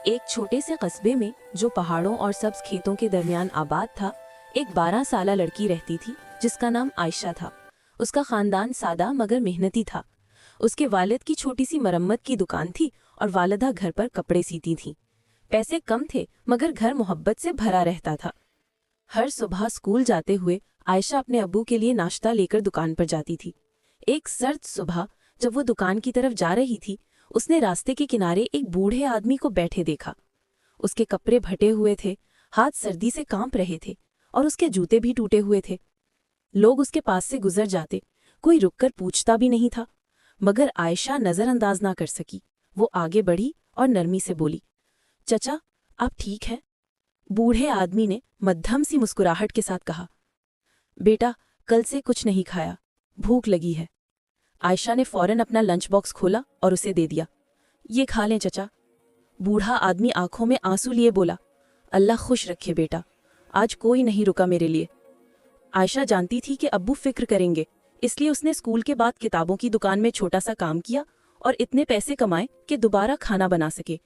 एक छोटे से कस्बे में जो पहाड़ों और सब्ज खेतों के दरमियान आबाद था, एक 12 साला लड़की रहती थी जिसका नाम आयशा था। उसका खानदान सादा मगर मेहनती था। उसके वालिद की छोटी सी मरम्मत की दुकान थी और वालिदा घर पर कपड़े सीती थीं। पैसे कम थे मगर घर मोहब्बत से भरा रहता था। हर सुबह स्कूल जाते हुए आयशा अपने अब्बू के लिए नाश्ता लेकर दुकान पर जाती थी। एक सर्द सुबह जब वो दुकान की तरफ जा रही थी, उसने रास्ते के किनारे एक बूढ़े आदमी को बैठे देखा। उसके कपड़े फटे हुए थे, हाथ सर्दी से कांप रहे थे और उसके जूते भी टूटे हुए थे। लोग उसके पास से गुजर जाते, कोई रुककर पूछता भी नहीं था, मगर आयशा नजरअंदाज ना कर सकी। वो आगे बढ़ी और नरमी से बोली, चचा, आप ठीक हैं? बूढ़े आदमी ने मध्यम सी मुस्कुराहट के साथ कहा, बेटा, कल से कुछ नहीं खाया, भूख लगी है। आयशा ने फौरन अपना लंच बॉक्स खोला और उसे दे दिया। ये खा लें चचा। बूढ़ा आदमी आंखों में आंसू लिए बोला, अल्लाह खुश रखे बेटा, आज कोई नहीं रुका मेरे लिए। आयशा जानती थी कि अब्बू फिक्र करेंगे, इसलिए उसने स्कूल के बाद किताबों की दुकान में छोटा सा काम किया और इतने पैसे कमाए कि दोबारा खाना बना सके।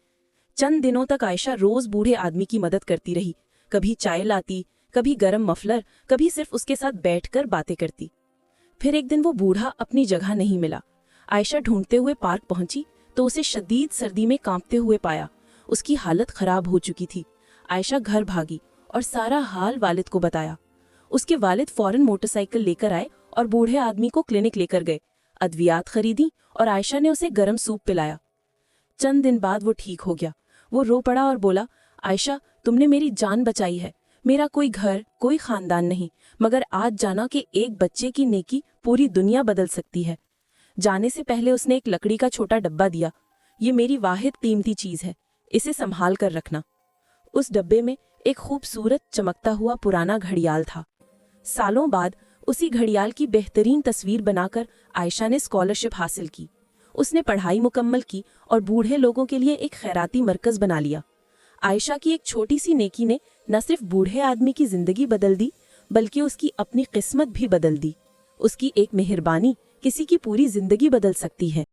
चंद दिनों तक आयशा रोज बूढ़े आदमी की मदद करती रही। कभी चाय लाती, कभी गरम मफलर, कभी सिर्फ उसके साथ बैठकर बातें करती। फिर एक दिन वो बूढ़ा अपनी जगह नहीं मिला। आयशा ढूंढते हुए पार्क पहुंची तो उसे शदीद सर्दी में कांपते हुए पाया। उसकी हालत खराब हो चुकी थी। आयशा घर भागी और सारा हाल वालिद को बताया। उसके वालिद फौरन मोटरसाइकिल लेकर आए और बूढ़े आदमी को क्लिनिक लेकर गए। अद्वियात खरीदी और आयशा ने उसे गर्म सूप पिलाया। चंद दिन बाद वो ठीक हो गया। वो रो पड़ा और बोला, आयशा, तुमने मेरी जान बचाई है। मेरा कोई घर, कोई खानदान नहीं, मगर आज जाना कि एक बच्चे की नेकी पूरी दुनिया बदल सकती है। जाने से पहले उसने एक लकड़ी का छोटा डब्बा दिया। ये मेरी वाहिद कीमती चीज है, इसे संभाल कर रखना। उस डब्बे में एक खूबसूरत चमकता हुआ पुराना घड़ियाल था। सालों बाद उसी घड़ियाल की बेहतरीन तस्वीर बनाकर आयशा ने स्कॉलरशिप हासिल की। उसने पढ़ाई मुकम्मल की और बूढ़े लोगों के लिए एक खैराती मरकज बना लिया। आयशा की एक छोटी सी नेकी ने न सिर्फ बूढ़े आदमी की जिंदगी बदल दी, बल्कि उसकी अपनी किस्मत भी बदल दी। उसकी एक मेहरबानी किसी की पूरी जिंदगी बदल सकती है।